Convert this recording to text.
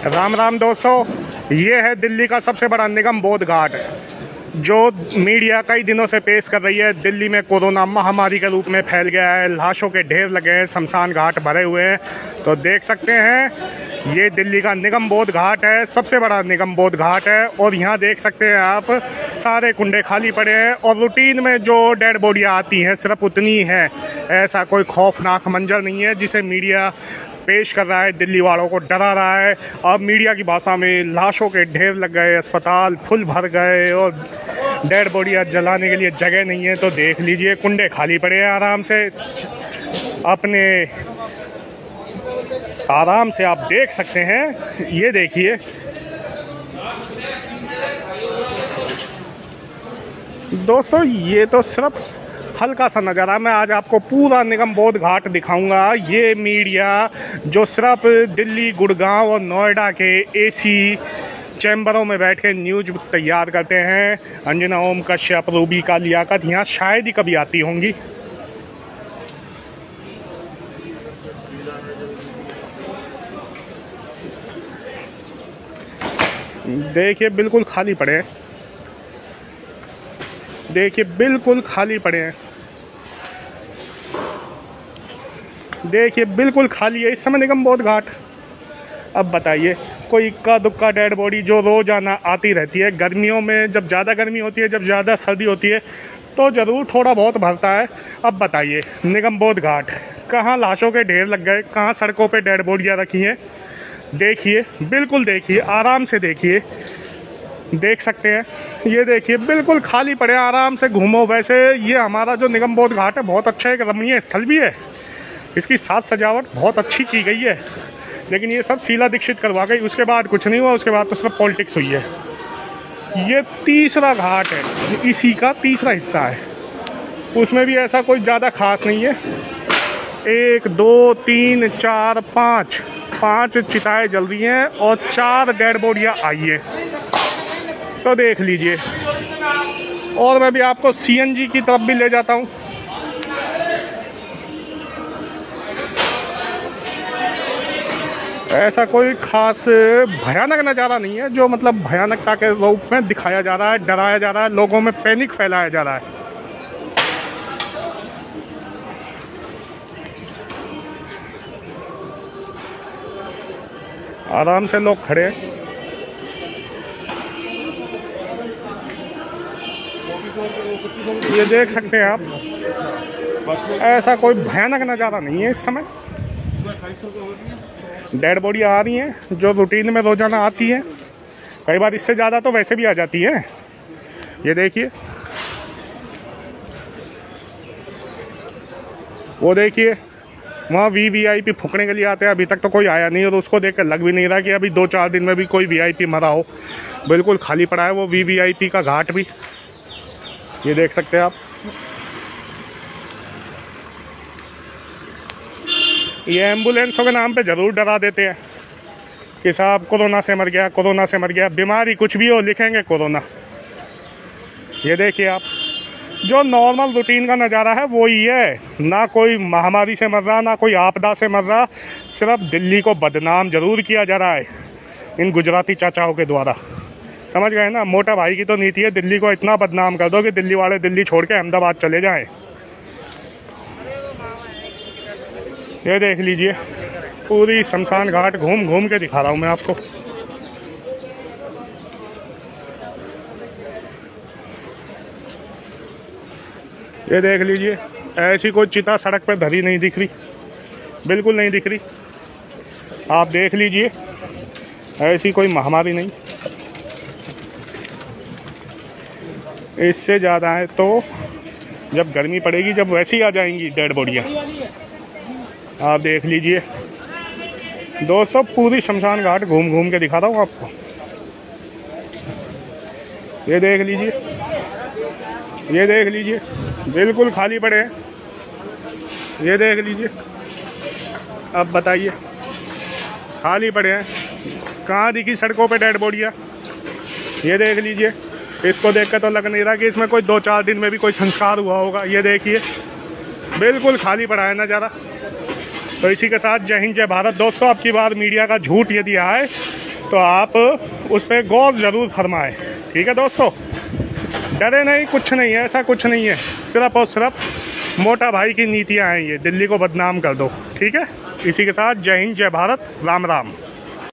राम राम दोस्तों, ये है दिल्ली का सबसे बड़ा निगम बोध घाट जो मीडिया कई दिनों से पेश कर रही है। दिल्ली में कोरोना महामारी के रूप में फैल गया है, लाशों के ढेर लगे हैं, शमशान घाट भरे हुए हैं। तो देख सकते हैं ये दिल्ली का निगम बोध घाट है, सबसे बड़ा निगम बोध घाट है। और यहाँ देख सकते हैं आप सारे कुंडे खाली पड़े हैं और रूटीन में जो डेड बॉडियाँ आती हैं सिर्फ उतनी है। ऐसा कोई खौफनाक मंजर नहीं है जिसे मीडिया पेश कर रहा है, दिल्ली वालों को डरा रहा है। अब मीडिया की भाषा में लाशों के ढेर लग गए, अस्पताल फुल भर गए और डेड बॉडियाँ जलाने के लिए जगह नहीं है। तो देख लीजिए कुंडे खाली पड़े हैं, आराम से आप देख सकते हैं। ये देखिए दोस्तों, ये तो सिर्फ हल्का सा नज़ारा, मैं आज आपको पूरा निगम बोध घाट दिखाऊंगा। ये मीडिया जो सिर्फ दिल्ली, गुड़गांव और नोएडा के एसी चैम्बरों में बैठ के न्यूज तैयार करते हैं। अंजना ओम कश्यप, रूबी का लियाकत यहाँ शायद ही कभी आती होंगी। देखिए बिल्कुल खाली पड़े हैं, देखिए बिल्कुल खाली पड़े हैं, देखिए बिल्कुल खाली है इस समय निगम बोध घाट। अब बताइए, कोई इक्का दुक्का डेड बॉडी जो रोजाना आती रहती है, गर्मियों में जब ज़्यादा गर्मी होती है, जब ज़्यादा सर्दी होती है तो ज़रूर थोड़ा बहुत भरता है। अब बताइए निगम बोध घाट कहाँ लाशों के ढेर लग गए, कहाँ सड़कों पे डेड बॉडियाँ रखी हैं। देखिए बिल्कुल, देखिए आराम से देखिए, देख सकते हैं ये देखिए बिल्कुल खाली पड़े, आराम से घूमो। वैसे ये हमारा जो निगम बोध घाट है बहुत अच्छा एक रमणीय स्थल भी है, इसकी साज सजावट बहुत अच्छी की गई है। लेकिन ये सब शीला दीक्षित करवा गई, उसके बाद कुछ नहीं हुआ, उसके बाद तो सिर्फ पॉलिटिक्स हुई है। ये तीसरा घाट है, इसी का तीसरा हिस्सा है, उसमें भी ऐसा कोई ज़्यादा खास नहीं है। 1 2 3 4 5 चिताएं जल रही हैं और 4 डेड बॉडियाँ आई है। तो देख लीजिए, और मैं भी आपको सीएनजी की तरफ भी ले जाता हूँ। ऐसा कोई खास भयानक नज़ारा नहीं है जो मतलब भयानकता के रूप में दिखाया जा रहा है, डराया जा रहा है, लोगों में पैनिक फैलाया जा रहा है। आराम से लोग खड़े हैं, ये देख सकते हैं आप। ऐसा कोई भयानक नज़ारा नहीं है इस समय। डेड बॉडी आ रही हैं जो रूटीन में रोजाना आती है, कई बार इससे ज़्यादा तो वैसे भी आ जाती है। ये देखिए, वो देखिए वहाँ वीवीआईपी फूकने के लिए आते हैं, अभी तक तो कोई आया नहीं और उसको देख कर लग भी नहीं रहा कि अभी 2-4 दिन में भी कोई वीआईपी मरा हो। बिल्कुल खाली पड़ा है वो वीवीआईपी का घाट भी, ये देख सकते हैं आप। ये एम्बुलेंसों के नाम पे ज़रूर डरा देते हैं कि साहब कोरोना से मर गया, कोरोना से मर गया, बीमारी कुछ भी हो लिखेंगे कोरोना। ये देखिए आप, जो नॉर्मल रूटीन का नज़ारा है वो ही है, ना कोई महामारी से मर रहा, ना कोई आपदा से मर रहा। सिर्फ दिल्ली को बदनाम जरूर किया जा रहा है इन गुजराती चाचाओं के द्वारा। समझ गए ना, मोटा भाई की तो नीति है, दिल्ली को इतना बदनाम कर दो कि दिल्ली वाले दिल्ली छोड़ के अहमदाबाद चले जाएं। ये देख लीजिए, पूरी शमशान घाट घूम घूम के दिखा रहा हूँ मैं आपको। ये देख लीजिए, ऐसी कोई चिता सड़क पर धरी नहीं दिख रही, बिल्कुल नहीं दिख रही। आप देख लीजिए, ऐसी कोई महामारी नहीं। इससे ज़्यादा है तो जब गर्मी पड़ेगी, जब वैसी आ जाएंगी डेड बॉडियाँ। आप देख लीजिए दोस्तों, पूरी शमशान घाट घूम घूम के दिखा रहा हूँ आपको। ये देख लीजिए, ये देख लीजिए बिल्कुल खाली पड़े हैं। ये देख लीजिए, अब बताइए खाली पड़े हैं, कहाँ दिखी सड़कों पे डेड बॉडियाँ। ये देख लीजिए, इसको देखकर तो लग नहीं रहा कि इसमें कोई 2-4 दिन में भी कोई संस्कार हुआ होगा। ये देखिए बिल्कुल खाली पड़ा है नज़ारा। तो इसी के साथ जय हिंद जय भारत दोस्तों। अब की बार मीडिया का झूठ यदि आए तो आप उस पर गौर ज़रूर फरमाएं। ठीक है दोस्तों, डरे नहीं, कुछ नहीं है, ऐसा कुछ नहीं है, सिर्फ और सिर्फ मोटा भाई की नीतियाँ हैं ये, दिल्ली को बदनाम कर दो। ठीक है, इसी के साथ जय हिंद, जय भारत, राम राम।